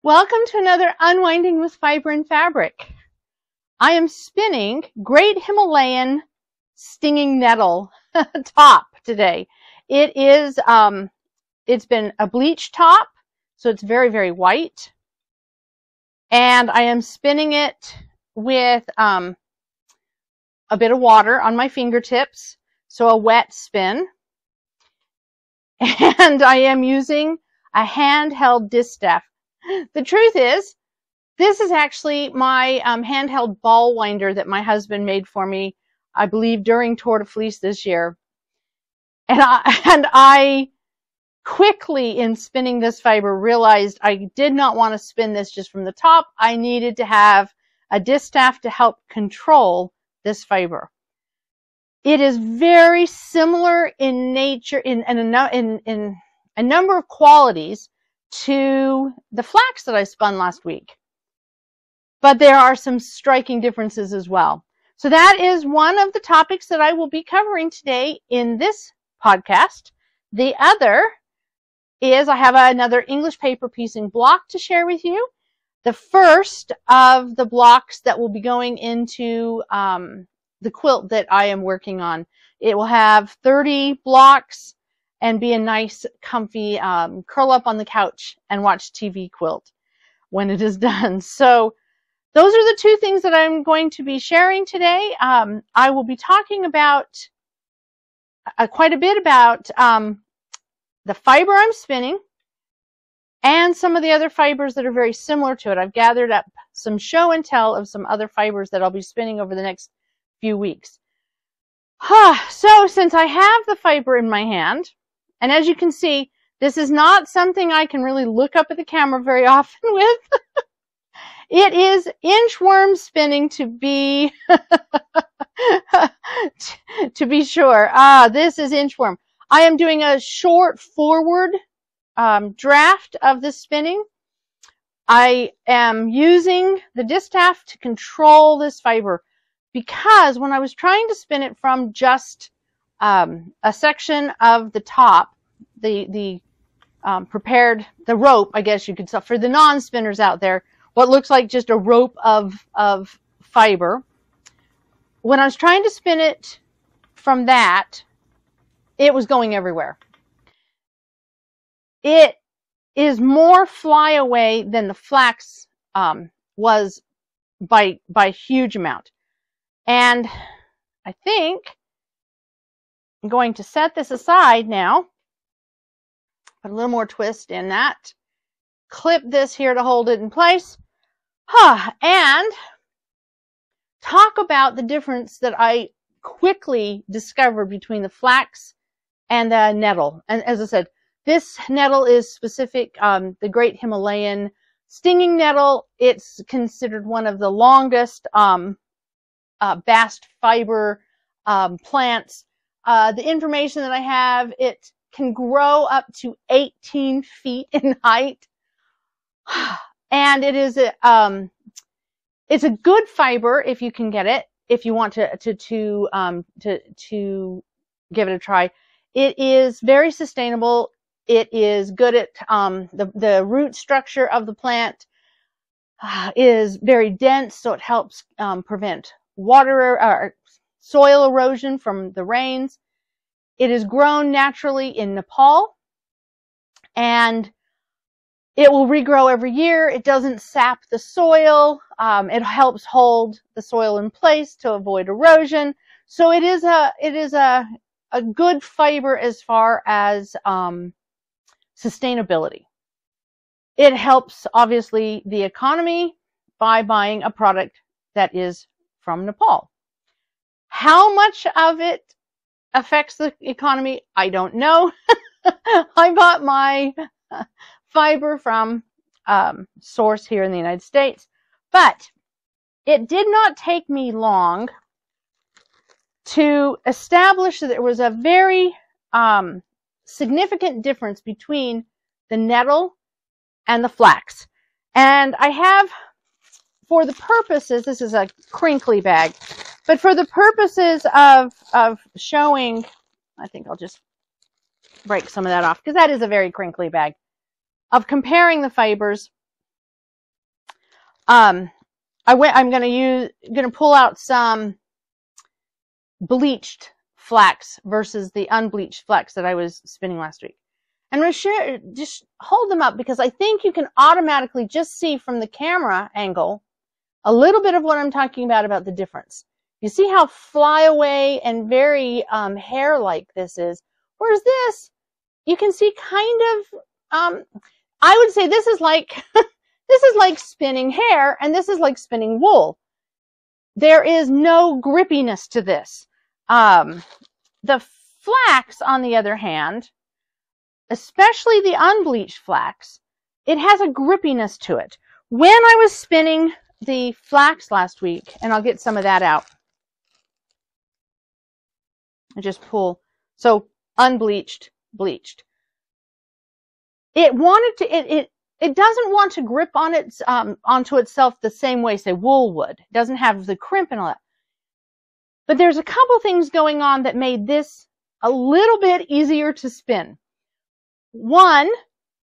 Welcome to another Unwinding with Fiber and Fabric. I am spinning Great Himalayan Stinging Nettle top today. It is, it's been a bleach top, so it's very, very white. And I am spinning it with a bit of water on my fingertips, so a wet spin. And I am using a handheld distaff. The truth is, this is actually my handheld ball winder that my husband made for me, I believe, during Tour de Fleece this year. And I quickly, in spinning this fiber, realized I did not want to spin this just from the top. I needed to have a distaff to help control this fiber. It is very similar in nature, in a number of qualities, to the flax that I spun last week. But there are some striking differences as well. So that is one of the topics that I will be covering today in this podcast. The other is I have another English paper piecing block to share with you. The first of the blocks that will be going into the quilt that I am working on. It will have 30 blocks and be a nice, comfy, curl up on the couch and watch TV quilt when it is done. So those are the two things that I'm going to be sharing today. I will be talking about quite a bit about the fiber I'm spinning and some of the other fibers that are very similar to it. I've gathered up some show and tell of some other fibers that I'll be spinning over the next few weeks. So since I have the fiber in my hand, and as you can see, this is not something I can really look up at the camera very often with. It is inchworm spinning to be to be sure. This is inchworm. I am doing a short forward draft of this spinning. I am using the distaff to control this fiber because when I was trying to spin it from just a section of the top, the rope, I guess you could say, for the non-spinners out there, what looks like just a rope of fiber. When I was trying to spin it from that, it was going everywhere. It is more flyaway than the flax was by huge amount. And I think I'm going to set this aside now, put a little more twist in that, clip this here to hold it in place, and talk about the difference that I quickly discovered between the flax and the nettle. And as I said, this nettle is specific, the Great Himalayan Stinging Nettle. It's considered one of the longest bast fiber plants. The information that I have, it can grow up to 18 feet in height. And it is it's a good fiber if you can get it, if you want to give it a try. It is very sustainable. It is good at the root structure of the plant is very dense, so it helps prevent water or soil erosion from the rains. It is grown naturally in Nepal, and it will regrow every year. It doesn't sap the soil. It helps hold the soil in place to avoid erosion. So it is a good fiber as far as sustainability. It helps, obviously, the economy by buying a product that is from Nepal. How much of it affects the economy, I don't know. I bought my fiber from source here in the United States, but it did not take me long to establish that there was a very significant difference between the nettle and the flax. And I have, for the purposes, this is a crinkly bag, but for the purposes of showing, I think I'll just break some of that off because that is a very crinkly bag, of comparing the fibers. I'm gonna pull out some bleached flax versus the unbleached flax that I was spinning last week. And I'm gonna just hold them up because I think you can automatically just see from the camera angle a little bit of what I'm talking about the difference. You see how flyaway and very hair-like this is, whereas this, you can see kind of, I would say this is like this is like spinning hair, and this is like spinning wool. There is no grippiness to this. The flax, on the other hand, especially the unbleached flax, it has a grippiness to it. When I was spinning the flax last week, and I'll get some of that out. I just pull, so unbleached, bleached. It wanted to, it doesn't want to grip on its, onto itself the same way, say, wool would. It doesn't have the crimp and all that. But there's a couple things going on that made this a little bit easier to spin. One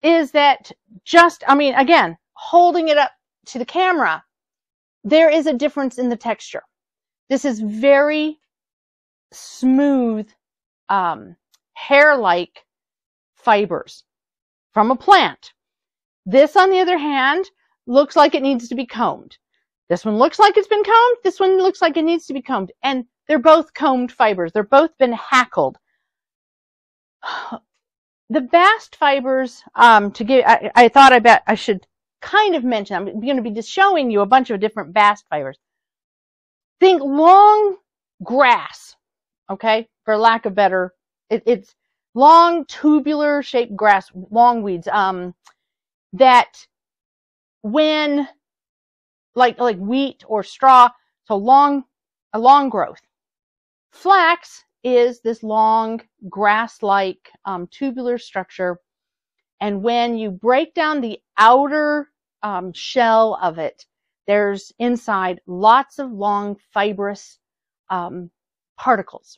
is that just, I mean, again, holding it up to the camera, there is a difference in the texture. This is very smooth, hair-like fibers from a plant. This, on the other hand, looks like it needs to be combed. This one looks like it's been combed. This one looks like it needs to be combed. And they're both combed fibers. They're both been hackled. The bast fibers, I thought I should kind of mention, I'm going to be just showing you a bunch of different bast fibers. Think long grass, okay, for lack of better, it's long tubular shaped grass, long weeds, that when, like wheat or straw, so a long growth. Flax is this long grass-like tubular structure, and when you break down the outer shell of it, there's inside lots of long fibrous particles.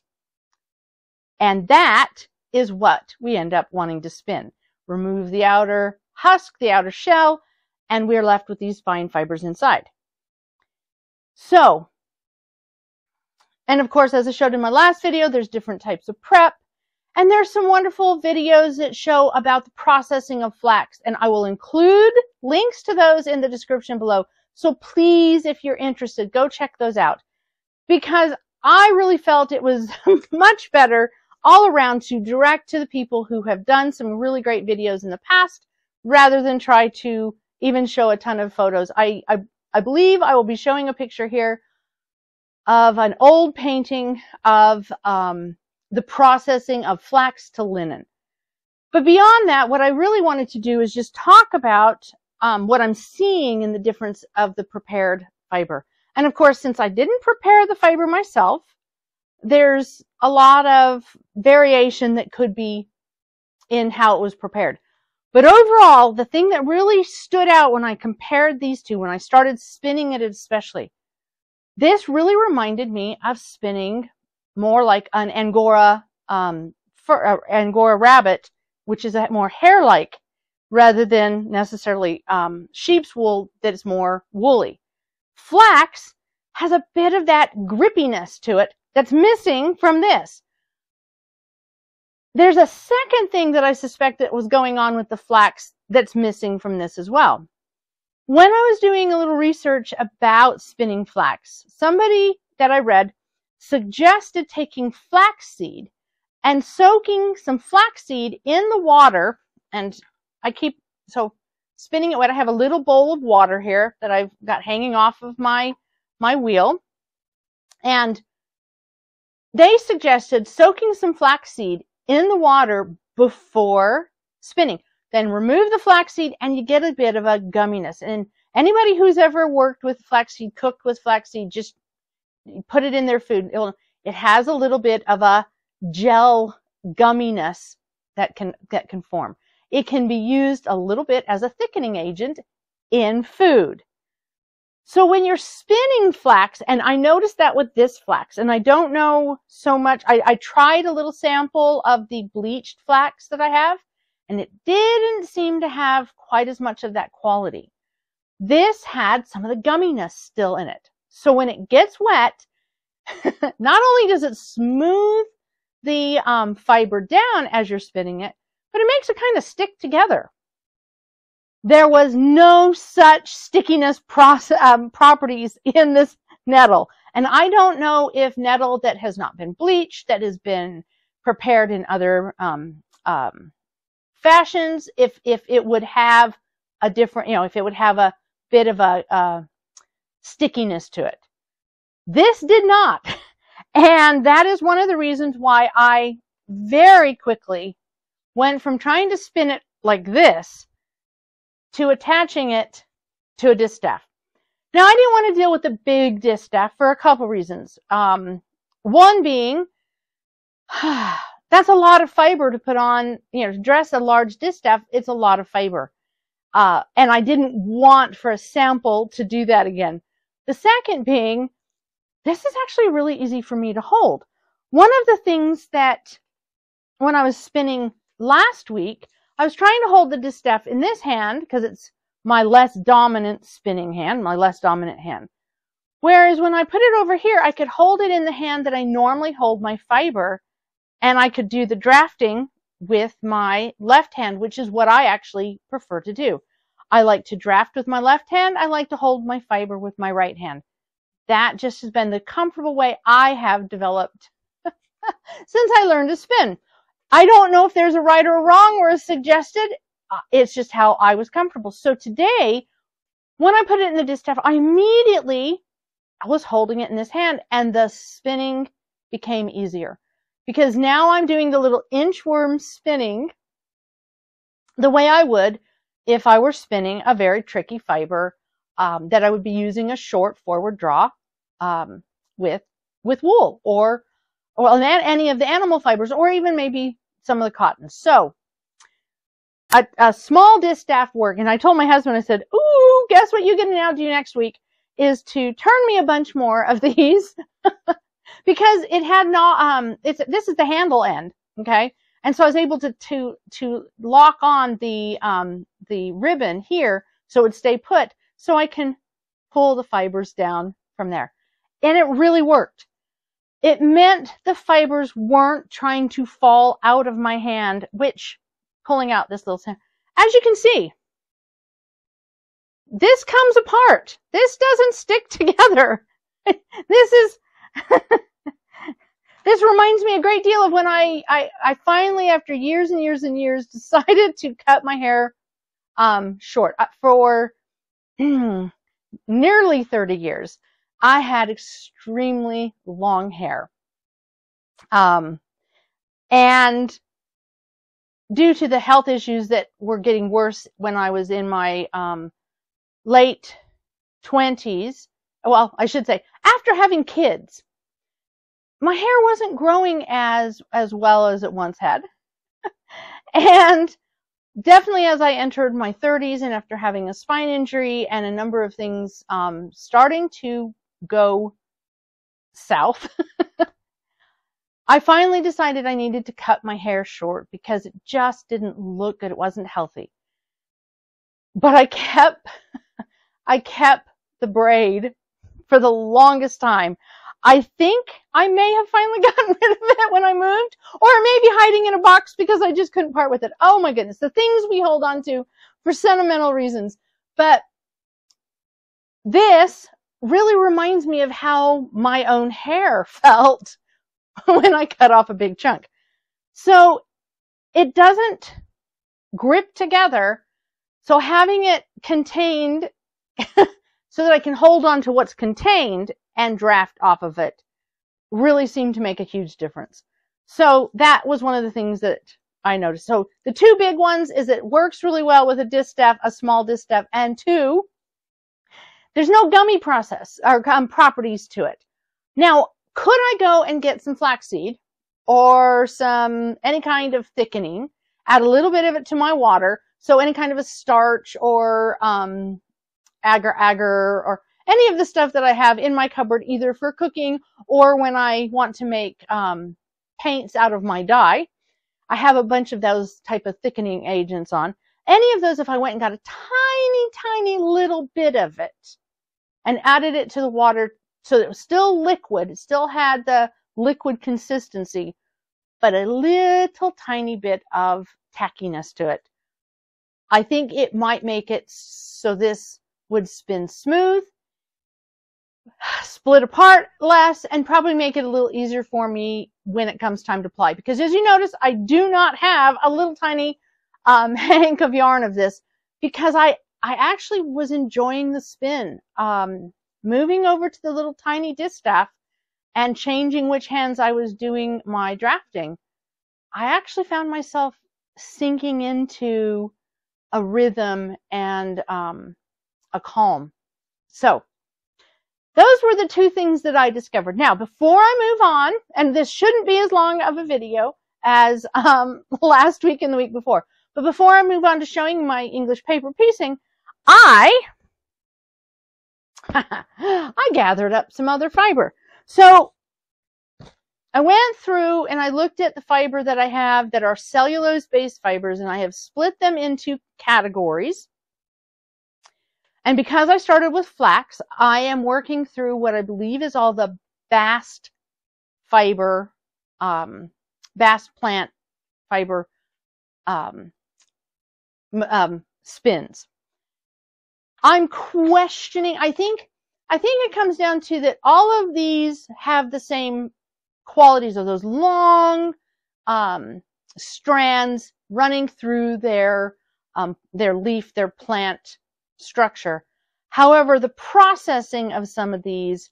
And that is what we end up wanting to spin. Remove the outer husk, the outer shell, and we're left with these fine fibers inside. So, and of course, as I showed in my last video, there's different types of prep, and there's some wonderful videos that show about the processing of flax, and I will include links to those in the description below. So please, if you're interested, go check those out, because I really felt it was much better all around to direct to the people who have done some really great videos in the past, rather than try to even show a ton of photos. I believe I will be showing a picture here of an old painting of the processing of flax to linen. But beyond that, what I really wanted to do is just talk about what I'm seeing in the difference of the prepared fiber. And of course, since I didn't prepare the fiber myself, there's a lot of variation that could be in how it was prepared. But overall, the thing that really stood out when I compared these two, when I started spinning it especially, this really reminded me of spinning more like an Angora Angora rabbit, which is a more hair-like, rather than necessarily sheep's wool that is more woolly. Flax has a bit of that grippiness to it that's missing from this. There's a second thing that I suspect that was going on with the flax that's missing from this as well. When I was doing a little research about spinning flax, somebody that I read suggested taking flaxseed and soaking some flaxseed in the water, and I keep, so spinning it wet. I have a little bowl of water here that I've got hanging off of my wheel, and they suggested soaking some flaxseed in the water before spinning. Then remove the flaxseed and you get a bit of a gumminess. And anybody who's ever worked with flaxseed, cooked with flaxseed, just put it in their food. It has a little bit of a gel gumminess that can form. It can be used a little bit as a thickening agent in food. So when you're spinning flax, and I noticed that with this flax, and I don't know so much, I tried a little sample of the bleached flax that I have, and it didn't seem to have quite as much of that quality. This had some of the gumminess still in it. So when it gets wet, not only does it smooth the fiber down as you're spinning it, but it makes it kind of stick together. There was no such stickiness properties in this nettle. And I don't know if nettle that has not been bleached, that has been prepared in other fashions, if it would have a different, if it would have a bit of a stickiness to it. This did not. And that is one of the reasons why I very quickly went from trying to spin it like this to attaching it to a distaff. Now, I didn't want to deal with the big distaff for a couple reasons. One being, that's a lot of fiber to put on, to dress a large distaff, it's a lot of fiber. And I didn't want for a sample to do that again. The second being, this is actually really easy for me to hold. One of the things that when I was spinning last week, I was trying to hold the distaff in this hand because it's my less dominant spinning hand, my less dominant hand. Whereas when I put it over here, I could hold it in the hand that I normally hold my fiber, and I could do the drafting with my left hand, which is what I actually prefer to do. I like to draft with my left hand. I like to hold my fiber with my right hand. That just has been the comfortable way I have developed since I learned to spin. I don't know if there's a right or a wrong or a suggested. It's just how I was comfortable. So today, when I put it in the distaff, I immediately was holding it in this hand, and the spinning became easier. Because now I'm doing the little inchworm spinning the way I would if I were spinning a very tricky fiber that I would be using a short forward draw with wool or any of the animal fibers, or even maybe some of the cotton. So a small distaff work, and I told my husband, I said, ooh, guess what you're going to now do next week is to turn me a bunch more of these because it had no, this is the handle end, okay? And so I was able to lock on the ribbon here so it would stay put, so I can pull the fibers down from there. And it really worked. It meant the fibers weren't trying to fall out of my hand, which, pulling out this little, as you can see, this comes apart. This doesn't stick together. This reminds me a great deal of when I finally, after years and years and years, decided to cut my hair short. For nearly 30 years, I had extremely long hair. And due to the health issues that were getting worse when I was in my late 20s, well, I should say, after having kids, my hair wasn't growing as well as it once had. And definitely as I entered my 30s and after having a spine injury and a number of things starting to go south, I finally decided I needed to cut my hair short because it just didn't look good. It wasn't healthy. But I kept the braid for the longest time. I think I may have finally gotten rid of it when I moved, or maybe hiding in a box because I just couldn't part with it. Oh my goodness, the things we hold on to for sentimental reasons. But this really reminds me of how my own hair felt when I cut off a big chunk. So it doesn't grip together. So having it contained so that I can hold on to what's contained and draft off of it really seemed to make a huge difference. So that was one of the things that I noticed. So the two big ones is it works really well with a distaff, a small distaff, and two, there's no gummy process or properties to it. Now, could I go and get some flaxseed or any kind of thickening, add a little bit of it to my water, so any kind of a starch or agar or any of the stuff that I have in my cupboard, either for cooking or when I want to make paints out of my dye. I have a bunch of those type of thickening agents on. any of those, if I went and got a tiny, tiny little bit of it and added it to the water so that it was still liquid, it still had the liquid consistency, but a little tiny bit of tackiness to it, I think it might make it so this would spin smooth, split apart less, and probably make it a little easier for me when it comes time to ply. Because as you notice, I do not have a little tiny hank of yarn of this, because I actually was enjoying the spin. Moving over to the little tiny distaff and changing which hands I was doing my drafting, I actually found myself sinking into a rhythm and a calm. So those were the two things that I discovered. Now, before I move on, and this shouldn't be as long of a video as last week and the week before, but before I move on to showing my English paper piecing, I gathered up some other fiber. So I went through and I looked at the fiber that I have that are cellulose-based fibers, and I have split them into categories. And because I started with flax, I am working through what I believe is all the Bast fiber, Bast plant fiber spins. I'm questioning, I think it comes down to that all of these have the same qualities of those long strands running through their leaf, their plant structure. However, the processing of some of these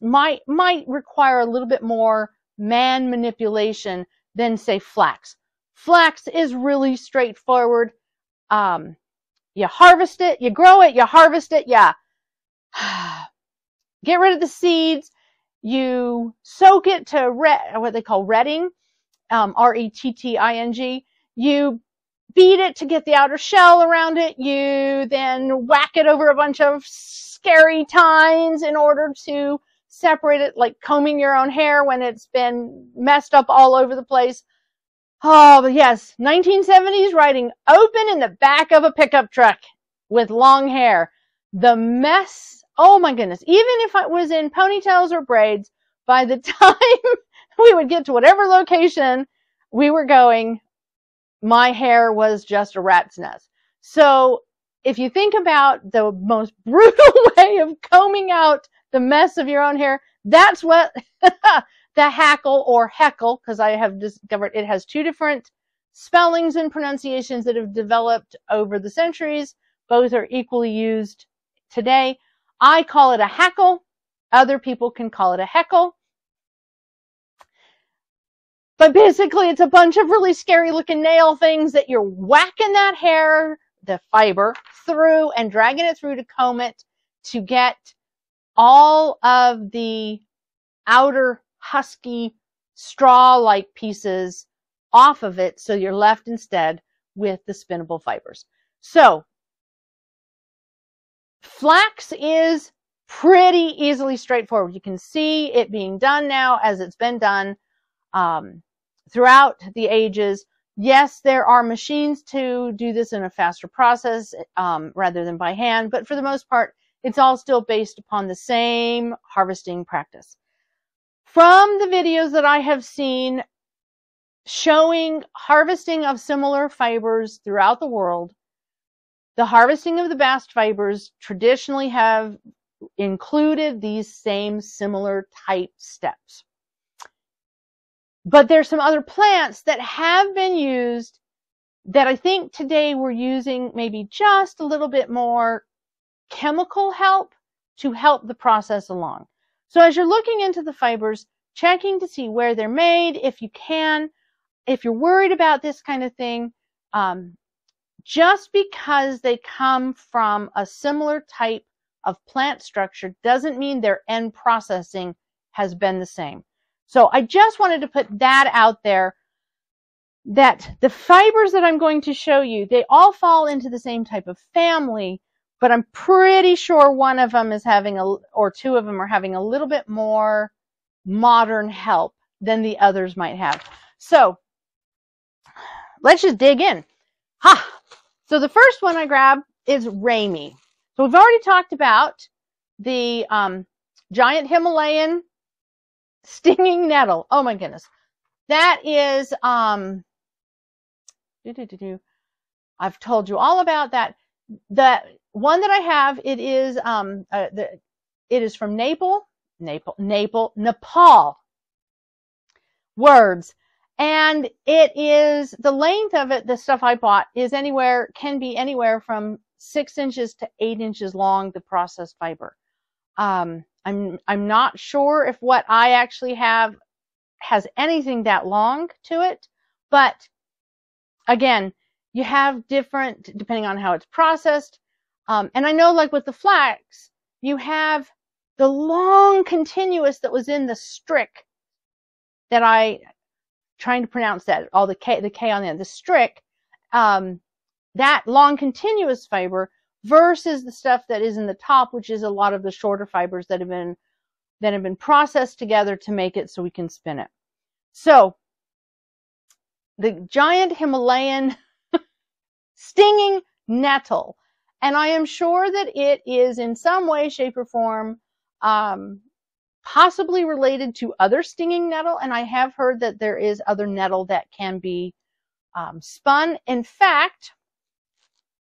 might require a little bit more man manipulation than, say, flax. Flax is really straightforward. You harvest it, you grow it, you harvest it, you get rid of the seeds, you soak it to what they call retting, R-E-T-T-I-N-G. You beat it to get the outer shell around it. You then whack it over a bunch of scary tines in order to separate it, like combing your own hair when it's been messed up all over the place. Oh, but yes, 1970s writing open in the back of a pickup truck with long hair. The mess, oh my goodness. Even if it was in ponytails or braids, by the time we would get to whatever location we were going, my hair was just a rat's nest. So if you think about the most brutal way of combing out the mess of your own hair, that's what the Hackle or Heckle, because I have discovered it has two different spellings and pronunciations that have developed over the centuries. Both are equally used today. I call it a Hackle. Other people can call it a Heckle. But basically, it's a bunch of really scary looking nail things that you're whacking that hair, the fiber, through and dragging it through to comb it to get all of the outer husky straw-like pieces off of it, so you're left instead with the spinnable fibers. So flax is pretty easily straightforward. You can see it being done now as it's been done throughout the ages. Yes, there are machines to do this in a faster process rather than by hand, but for the most part, it's all still based upon the same harvesting practice. From the videos that I have seen showing harvesting of similar fibers throughout the world, the harvesting of the bast fibers traditionally have included these same similar type steps. But there's some other plants that have been used that I think today we're using maybe just a little bit more chemical help to help the process along. So as you're looking into the fibers, checking to see where they're made, if you can, if you're worried about this kind of thing, just because they come from a similar type of plant structure doesn't mean their end processing has been the same. So I just wanted to put that out there, that the fibers that I'm going to show you, they all fall into the same type of family, but I'm pretty sure one of them is having or two of them are having a little bit more modern help than the others might have. So let's just dig in. So the first one I grabbed is Ramie. So we've already talked about the Giant Himalayan Stinging Nettle. Oh my goodness. That is, I've told you all about that. The one that I have, it is from Nepal. Words. And it is, the length of it, the stuff I bought, can be anywhere from 6 inches to 8 inches long, the processed fiber. I'm not sure if what I actually have has anything that long to it, but again, you have different, depending on how it's processed. And I know, like with the flax, you have the long continuous that was in the strick that trying to pronounce that, all the K on the end, the strick, that long continuous fiber versus the stuff that is in the top, which is a lot of the shorter fibers that have been processed together to make it so we can spin it. So the Giant Himalayan Stinging Nettle, and I am sure that it is in some way, shape, or form possibly related to other stinging nettle, and I have heard that there is other nettle that can be spun. In fact,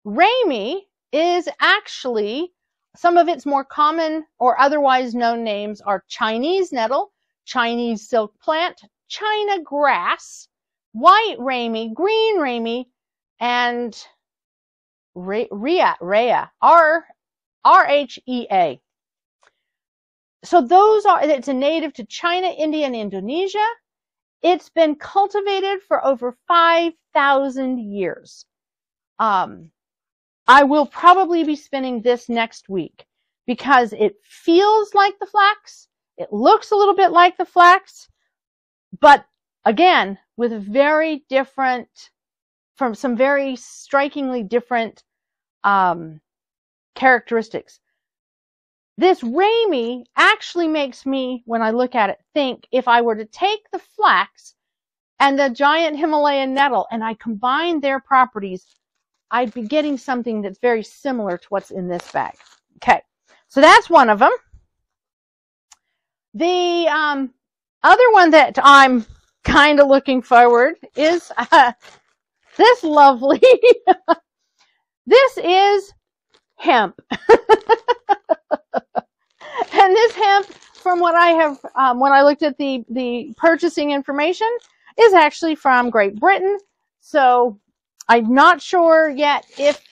Ramie is actually, some of its more common or otherwise known names are Chinese nettle, Chinese silk plant, China grass, white Ramie, green Ramie, and Rhea, R-H-E-A. So it's a native to China, India, and Indonesia. It's been cultivated for over 5,000 years. I will probably be spinning this next week because it feels like the flax. It looks a little bit like the flax, but again, with from some very strikingly different characteristics. This Ramie actually makes me, when I look at it, think if I were to take the flax and the Giant Himalayan nettle and I combine their properties, I'd be getting something that's very similar to what's in this bag. Okay, so that's one of them. The other one that I'm kind of looking forward is this lovely, this is hemp. And this hemp, from what I have, when I looked at the purchasing information, is actually from Great Britain. So I'm not sure yet if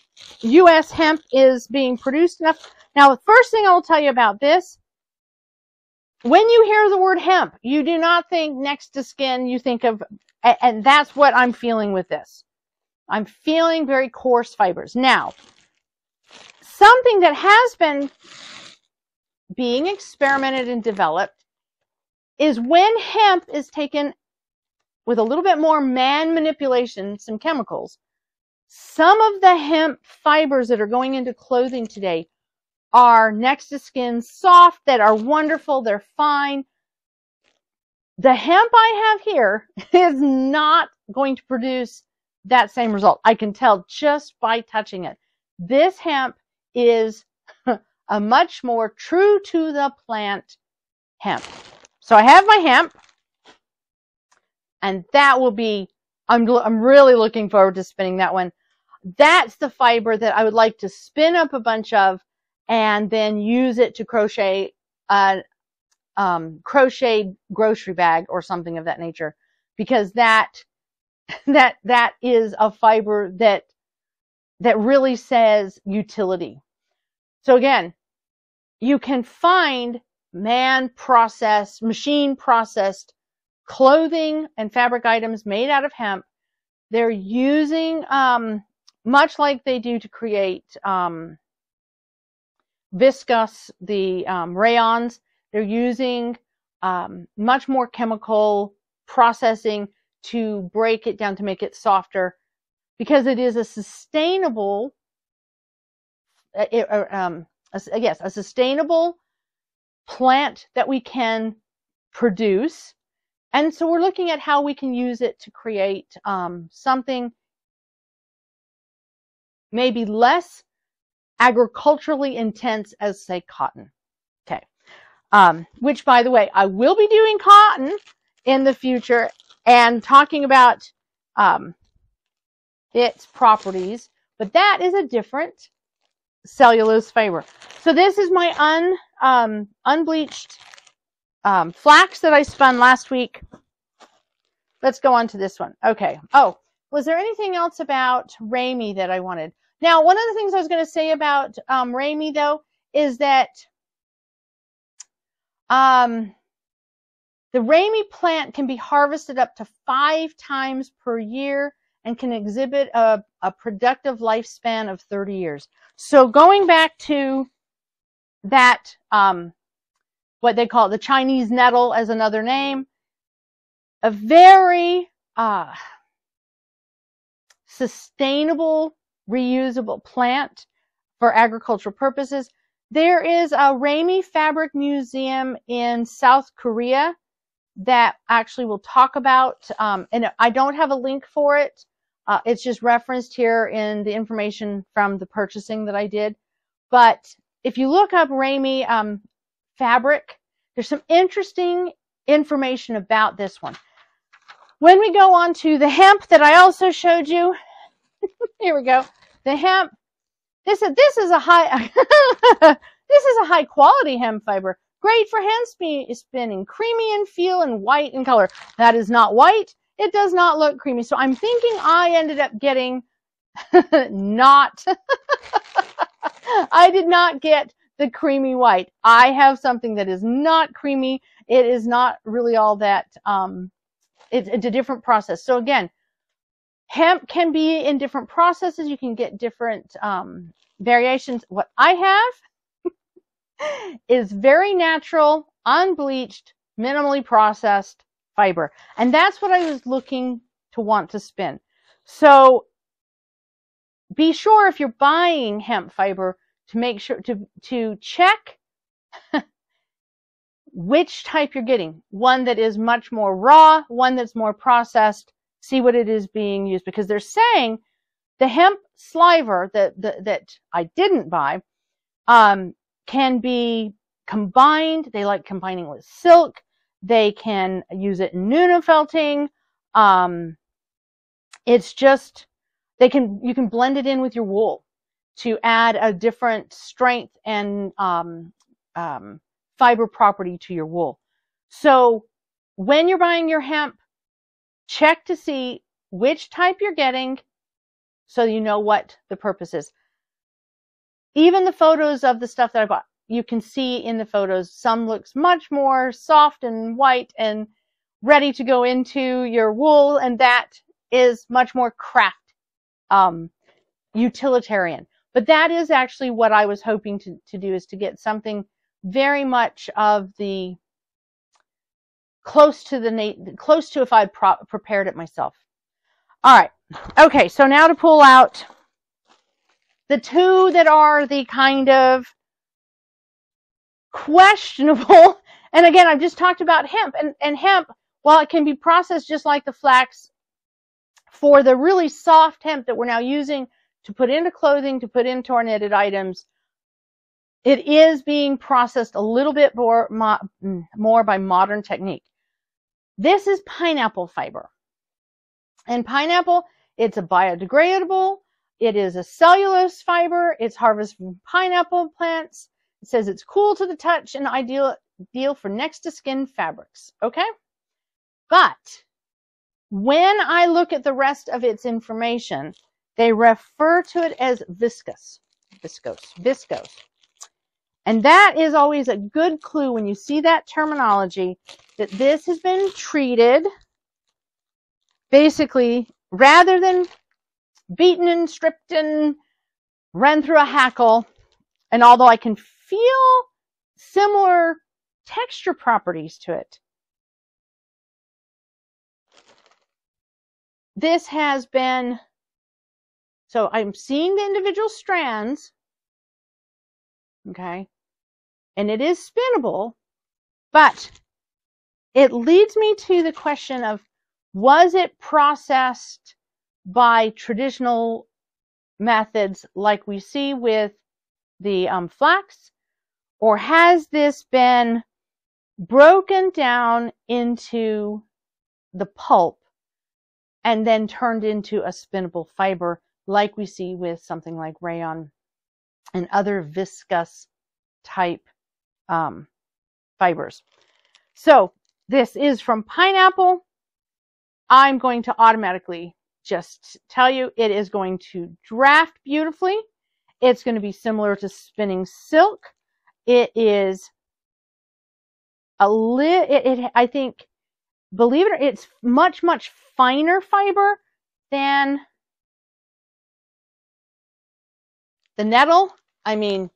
U.S. hemp is being produced enough. Now, the first thing I will tell you about this, when you hear the word hemp, you do not think next to skin, you think of, and that's what I'm feeling with this. I'm feeling very coarse fibers. Now, something that has been being experimented and developed is when hemp is taken with a little bit more man manipulation, some chemicals, some of the hemp fibers that are going into clothing today are next to skin, soft, that are wonderful, they're fine. The hemp I have here is not going to produce that same result. I can tell just by touching it. This hemp is a much more true to the plant hemp. So I have my hemp, and that will be, I'm really looking forward to spinning that one. That's the fiber that I would like to spin up a bunch of and then use it to crochet a crocheted grocery bag or something of that nature, because that is a fiber that really says utility. So again, you can find man-processed, machine-processed clothing and fabric items made out of hemp. They're using, much like they do to create viscose, the rayons, they're using much more chemical processing to break it down to make it softer, because it is a sustainable, a sustainable plant that we can produce. And so we're looking at how we can use it to create something maybe less agriculturally intense as, say, cotton. Okay. Which, by the way, I will be doing cotton in the future and talking about its properties, but that is a different cellulose fiber. So this is my unbleached flax that I spun last week. Let's go on to this one. Okay. Oh, was there anything else about Ramie that I wanted? Now, one of the things I was going to say about Ramie, though, is that the Ramie plant can be harvested up to 5 times per year and can exhibit a productive lifespan of 30 years. So going back to that, what they call the Chinese nettle as another name, a very sustainable, reusable plant for agricultural purposes. There is a Ramie Fabric Museum in South Korea that actually we'll talk about, and I don't have a link for it. It's just referenced here in the information from the purchasing that I did. But if you look up Ramie fabric, there's some interesting information about this one. When we go on to the hemp that I also showed you, here we go. The hemp. This is a high this is a high quality hemp fiber. Great for hand spinning, creamy in feel and white in color. That is not white. It does not look creamy. So I'm thinking I ended up getting not I did not get the creamy white. I have something that is not creamy. It is not really all that it's a different process. So again, hemp can be in different processes. You can get different variations. What I have is very natural, unbleached, minimally processed fiber. And that's what I was looking to want to spin. So be sure if you're buying hemp fiber to make sure to check which type you're getting. One that is much more raw, one that's more processed. See what it is being used, because they're saying the hemp sliver that I didn't buy can be combined. They like combining with silk. They can use it in Nuna felting. It's just you can blend it in with your wool to add a different strength and fiber property to your wool. So when you're buying your hemp, check to see which type you're getting so you know what the purpose is. Even the photos of the stuff that I bought, you can see in the photos, some looks much more soft and white and ready to go into your wool, and that is much more craft, utilitarian. But that is actually what I was hoping to do, is to get something very much of the close to if I'd prepared it myself. All right. Okay. So now to pull out the two that are the kind of questionable. And again, I've just talked about hemp, and hemp, while it can be processed just like the flax, for the really soft hemp that we're now using to put into clothing, to put into our knitted items, it is being processed a little bit more by modern technique. This is pineapple fiber. And pineapple, it's a biodegradable. It is a cellulose fiber. It's harvested from pineapple plants. It says it's cool to the touch and ideal for next to skin fabrics. Okay? But when I look at the rest of its information, they refer to it as viscose. And that is always a good clue when you see that terminology, that this has been treated basically, rather than beaten and stripped and run through a hackle. And although I can feel similar texture properties to it, this has been, so I'm seeing the individual strands, okay, and it is spinnable, but it leads me to the question of, was it processed by traditional methods like we see with the flax, or has this been broken down into the pulp and then turned into a spinnable fiber like we see with something like rayon and other viscose type fibers? So this is from pineapple. I'm going to automatically just tell you it is going to draft beautifully. It's going to be similar to spinning silk. It is I think, believe it or not, it's much, much finer fiber than the nettle. I mean,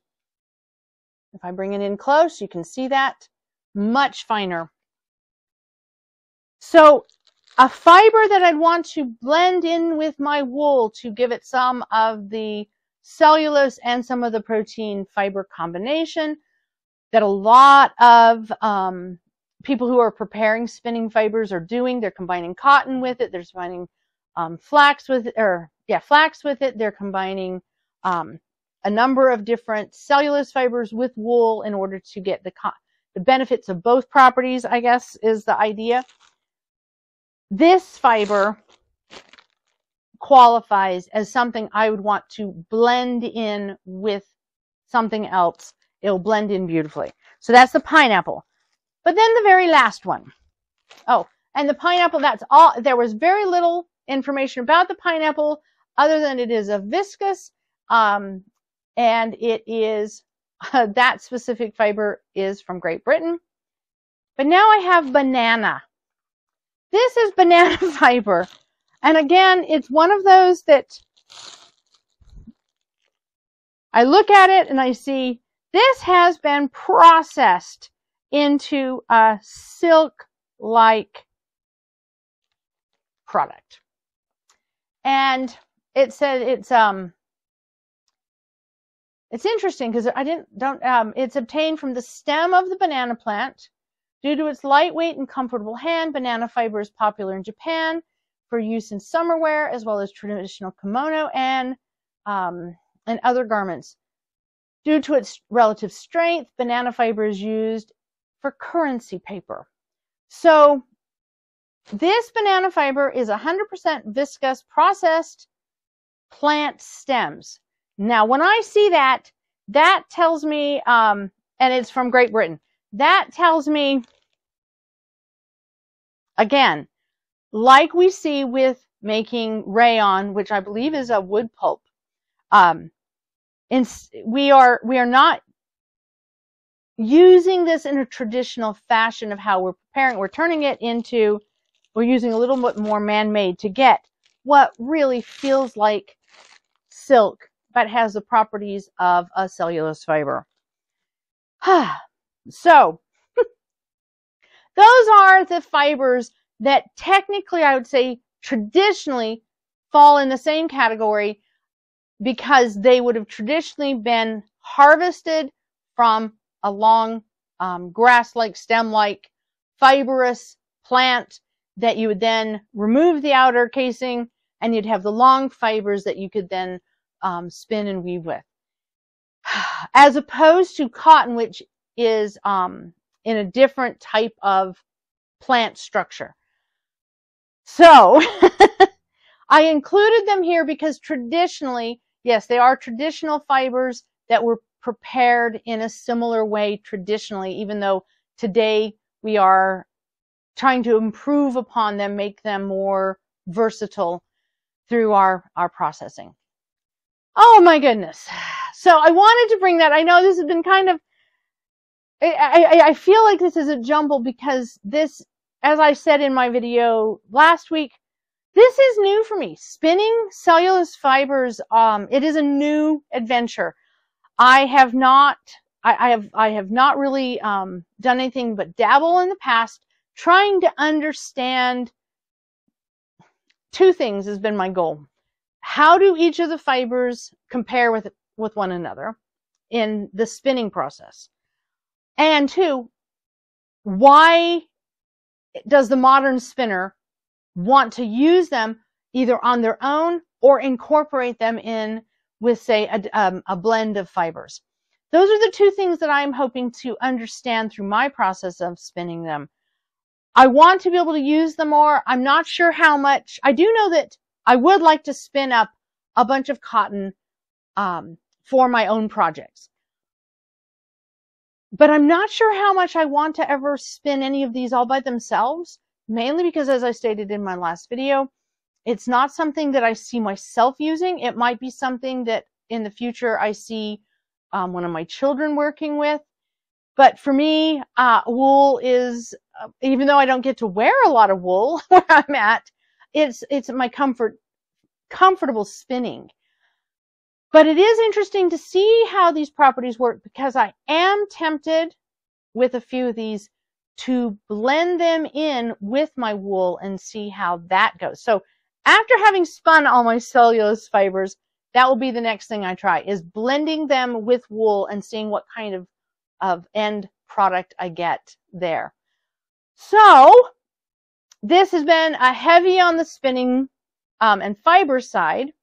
if I bring it in close, you can see that. Much finer. So a fiber that I'd want to blend in with my wool to give it some of the cellulose and some of the protein fiber combination that a lot of people who are preparing spinning fibers are doing. They're combining cotton with it. They're combining flax with it, flax with it. They're combining a number of different cellulose fibers with wool in order to get the benefits of both properties, I guess, is the idea. This fiber qualifies as something I would want to blend in with something else. It'll blend in beautifully. So that's the pineapple. But then the very last one. Oh, and the pineapple, that's all. There was very little information about the pineapple other than it is a viscose, and it is, that specific fiber is from Great Britain. But now I have banana. This is banana fiber. And again, it's one of those that I look at it and I see this has been processed into a silk-like product. And it said it's interesting because it's obtained from the stem of the banana plant. Due to its lightweight and comfortable hand, banana fiber is popular in Japan for use in summer wear as well as traditional kimono and other garments. Due to its relative strength, banana fiber is used for currency paper. So this banana fiber is 100% viscose processed plant stems. Now, when I see that, that tells me, and it's from Great Britain, that tells me, again, like we see with making rayon, which I believe is a wood pulp, we are not using this in a traditional fashion of how we're preparing. We're turning it into, we're using a little bit more man-made to get what really feels like silk, but has the properties of a cellulose fiber. So, those are the fibers that technically I would say traditionally fall in the same category because they would have traditionally been harvested from a long grass-like, stem-like, fibrous plant that you would then remove the outer casing and you'd have the long fibers that you could then spin and weave with. As opposed to cotton, which is in a different type of plant structure. So I included them here because traditionally, yes, they are traditional fibers that were prepared in a similar way traditionally, even though today we are trying to improve upon them, make them more versatile through our processing. Oh my goodness. So I wanted to bring that. I know this has been kind of, I feel like this is a jumble because this, as I said in my video last week, this is new for me. Spinning cellulose fibers, it is a new adventure. I have not really done anything but dabble in the past, trying to understand two things has been my goal. How do each of the fibers compare with one another in the spinning process? And two, why does the modern spinner want to use them either on their own or incorporate them in with say a blend of fibers. Those are the two things that I'm hoping to understand through my process of spinning them. I want to be able to use them more. I'm not sure how much. I do know that I would like to spin up a bunch of cotton for my own projects. But I'm not sure how much I want to ever spin any of these all by themselves, mainly because, as I stated in my last video, it's not something that I see myself using. It might be something that in the future I see one of my children working with. But for me, wool is, even though I don't get to wear a lot of wool where I'm at, it's my comfortable spinning. But it is interesting to see how these properties work, because I am tempted with a few of these to blend them in with my wool and see how that goes. So after having spun all my cellulose fibers, that will be the next thing I try, is blending them with wool and seeing what kind of end product I get there. So this has been a heavy on the spinning and fiber side.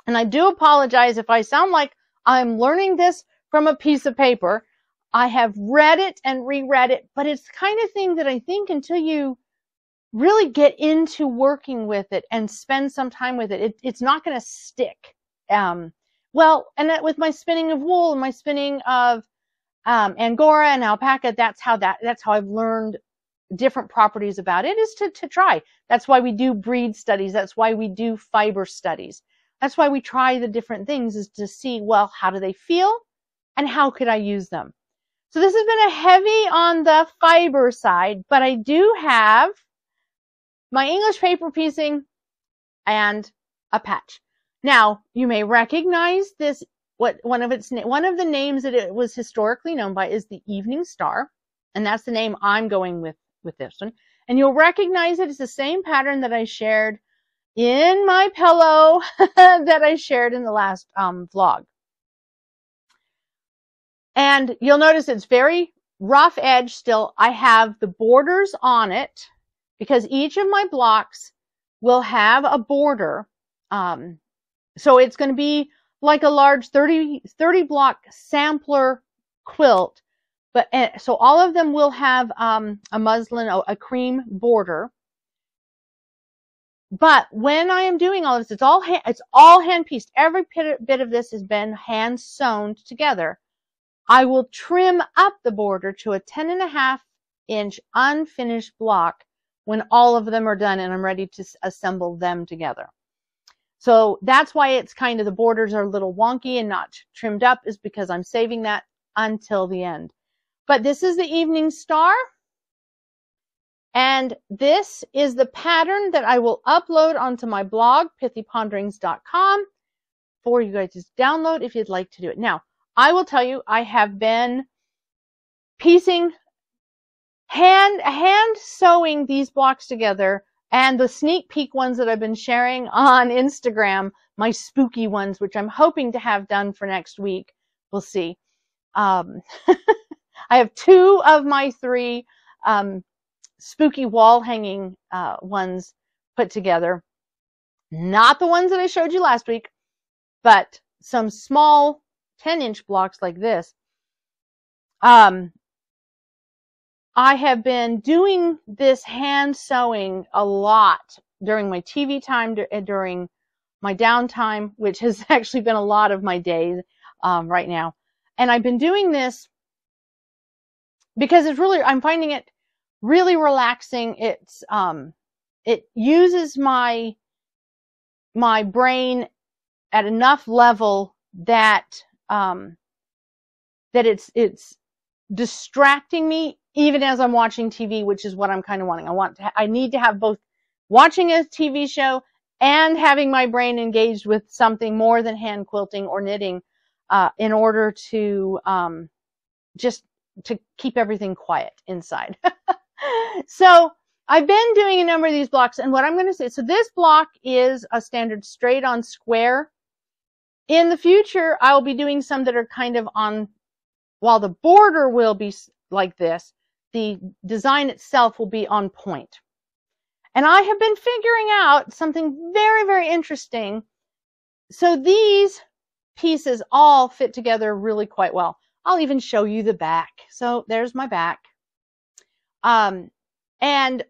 And I do apologize if I sound like I'm learning this from a piece of paper. I have read it and reread it, but it's the kind of thing that I think until you really get into working with it and spend some time with it, it's not going to stick. Well, and that with my spinning of wool and my spinning of Angora and alpaca, that's how I've learned different properties about it, is to try. That's why we do breed studies. That's why we do fiber studies. That's why we try the different things, is to see, well, how do they feel and how could I use them? So this has been a heavy on the fiber side, but I do have my English paper piecing and a patch. Now, you may recognize this. One of the names that it was historically known by is the Evening Star, and that's the name I'm going with this one. And you'll recognize it as the same pattern that I shared in my pillow that I shared in the last vlog. And you'll notice it's very rough edge still. I have the borders on it because each of my blocks will have a border. So it's going to be like a large 30 block sampler quilt. But so all of them will have a muslin, a cream border. But when I am doing all this, it's all hand pieced. Every bit of this has been hand sewn together. I will trim up the border to a 10.5-inch unfinished block when all of them are done and I'm ready to assemble them together. So that's why it's kind of, the borders are a little wonky and not trimmed up, is because I'm saving that until the end. But this is the Evening Star. And this is the pattern that I will upload onto my blog, pithyponderings.com, for you guys to download if you'd like to do it. Now, I will tell you, I have been piecing, hand sewing these blocks together, and the sneak peek ones that I've been sharing on Instagram, my spooky ones, which I'm hoping to have done for next week. We'll see. I have 2 of my 3 spooky wall hanging ones put together. Not the ones that I showed you last week, but some small 10-inch blocks like this. I have been doing this hand sewing a lot during my TV time, during my downtime, which has actually been a lot of my days right now. And I've been doing this because I'm finding it really relaxing. It uses my brain at enough level that it's distracting me even as I'm watching TV, which is what I'm kind of wanting. I need to have both watching a TV show and having my brain engaged with something more than hand quilting or knitting in order to just to keep everything quiet inside. So I've been doing a number of these blocks, and what I'm going to say, so this block is a standard straight on square. In the future, I'll be doing some that are kind of on, while the border will be like this, the design itself will be on point. And I have been figuring out something very, very interesting So these pieces all fit together really quite well. I'll even show you the back. So there's my back. And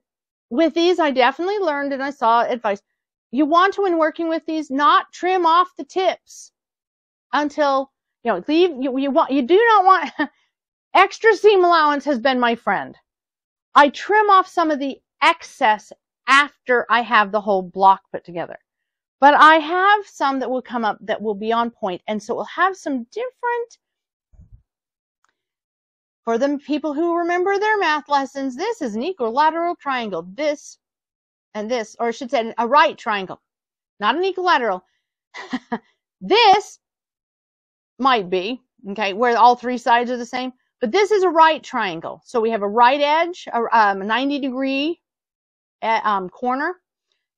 with these, I definitely learned, and I saw advice. You want to, when working with these, not trim off the tips until, you know, you do not want, extra seam allowance has been my friend. I trim off some of the excess after I have the whole block put together. But I have some that will come up that will be on point, and so we'll have some different, for the people who remember their math lessons, this is an equilateral triangle, this and this, or I should say a right triangle, not an equilateral. This might be, okay, where all three sides are the same, but this is a right triangle. So we have a right edge, a 90-degree corner.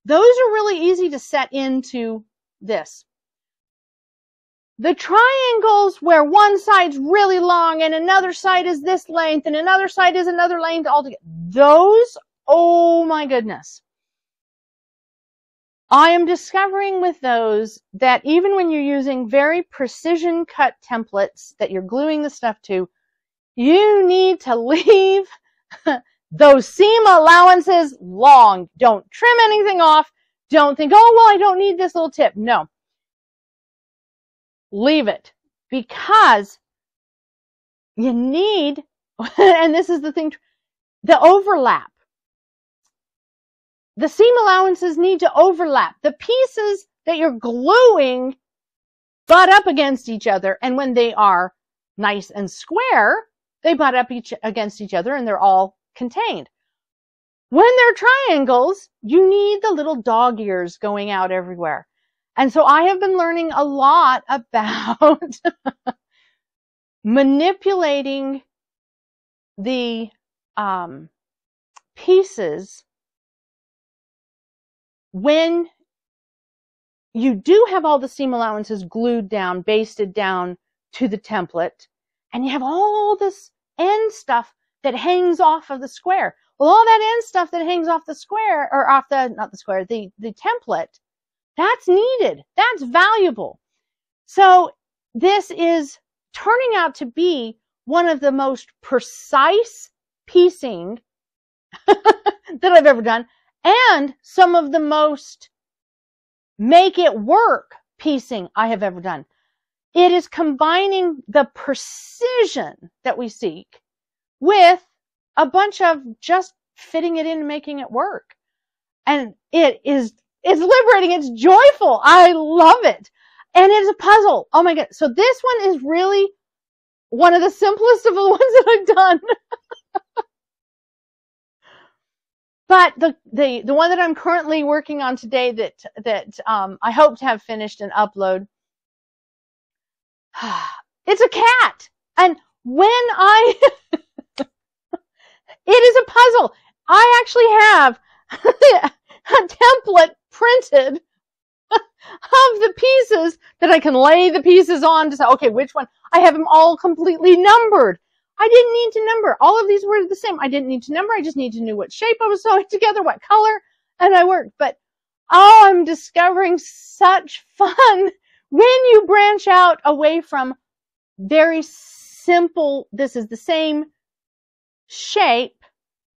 Those are really easy to set into this. The triangles where one side's really long and another side is this length and another side is another length altogether, those, oh my goodness. I am discovering with those that even when you're using very precision cut templates that you're gluing the stuff to, you need to leave those seam allowances long. Don't trim anything off. Don't think, oh, well, I don't need this little tip. No. Leave it, because you need, and this is the thing, the overlap. The seam allowances need to overlap. The pieces that you're gluing butt up against each other, and when they are nice and square, they butt up against each other and they're all contained. When they're triangles, you need the little dog ears going out everywhere. And so I have been learning a lot about manipulating the pieces when you do have all the seam allowances glued down, basted down to the template, and you have all this end stuff that hangs off of the square. Well, all that end stuff that hangs off the square, or off the, not the square, the template, that's needed. That's valuable. So this is turning out to be one of the most precise piecing that I've ever done, and some of the most make it work piecing I have ever done. It is combining the precision that we seek with a bunch of just fitting it in and making it work. And it's liberating. It's joyful. I love it. And it's a puzzle. Oh my God. So this one is really one of the simplest of the ones that I've done. But the one that I'm currently working on today that I hope to have finished and upload, it's a cat. And when it is a puzzle. I actually have a template printed of the pieces that I can lay the pieces on to say, okay, which one? I have them all completely numbered. I didn't need to number. All of these were the same. I didn't need to number. I just needed to know what shape I was sewing together, what color, and I worked. But oh, I'm discovering such fun when you branch out away from very simple, this is the same shape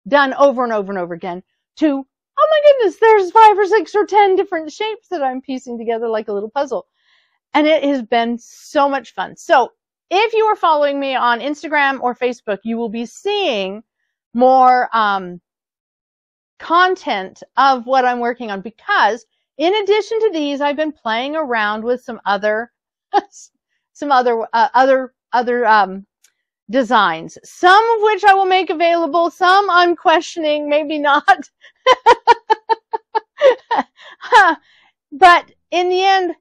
done over and over and over again, to, oh my goodness, there's 5 or 6 or 10 different shapes that I'm piecing together like a little puzzle. And it has been so much fun. So if you are following me on Instagram or Facebook, you will be seeing more content of what I'm working on, because in addition to these, I've been playing around with some other designs, some of which I will make available, some I'm questioning, maybe not. But in the end,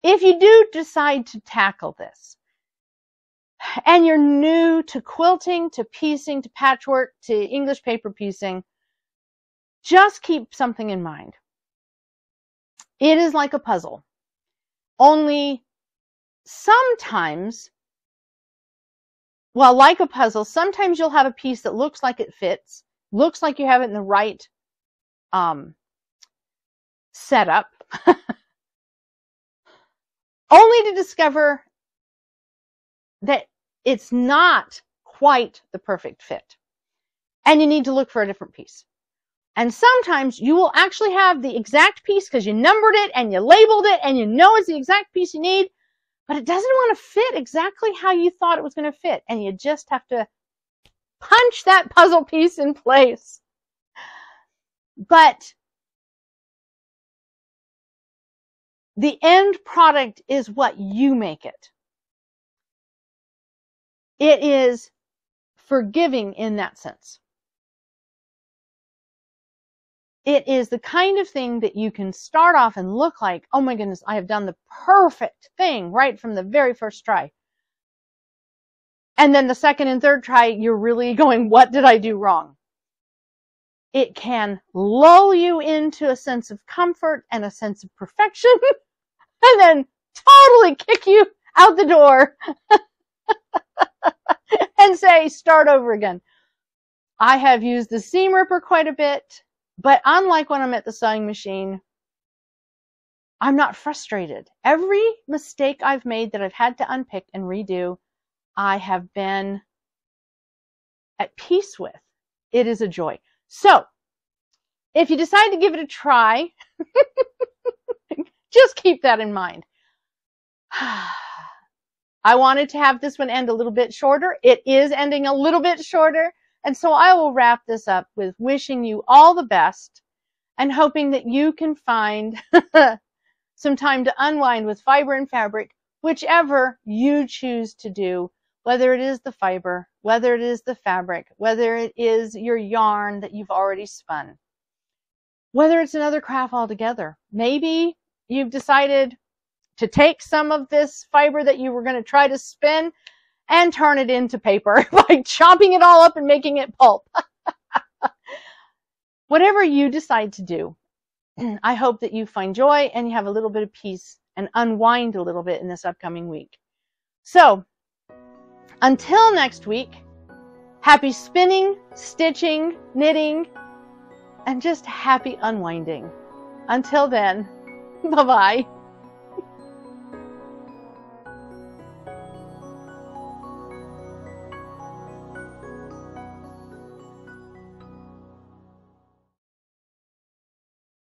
if you do decide to tackle this, and you're new to quilting, to piecing, to patchwork, to English paper piecing, just keep something in mind. It is like a puzzle. Only sometimes, well, like a puzzle, sometimes you'll have a piece that looks like it fits, looks like you have it in the right setup. only to discover that it's not quite the perfect fit. And you need to look for a different piece. And sometimes you will actually have the exact piece because you numbered it and you labeled it and you know it's the exact piece you need, but it doesn't want to fit exactly how you thought it was going to fit. And you just have to punch that puzzle piece in place. But the end product is what you make it. It is forgiving in that sense. It is the kind of thing that you can start off and look like, oh my goodness, I have done the perfect thing right from the very first try. And then the second and third try, you're really going, what did I do wrong? It can lull you into a sense of comfort and a sense of perfection and then totally kick you out the door and say, start over again. I have used the seam ripper quite a bit, but unlike when I'm at the sewing machine, I'm not frustrated. Every mistake I've made that I've had to unpick and redo, I have been at peace with. It is a joy. So, if you decide to give it a try, just keep that in mind. I wanted to have this one end a little bit shorter. It is ending a little bit shorter. And so I will wrap this up with wishing you all the best and hoping that you can find some time to unwind with fiber and fabric, whichever you choose to do, whether it is the fiber, whether it is the fabric, whether it is your yarn that you've already spun, whether it's another craft altogether. Maybe you've decided to take some of this fiber that you were going to try to spin and turn it into paper by chopping it all up and making it pulp. Whatever you decide to do, I hope that you find joy and you have a little bit of peace and unwind a little bit in this upcoming week. So, until next week, happy spinning, stitching, knitting, and just happy unwinding. Until then, bye-bye.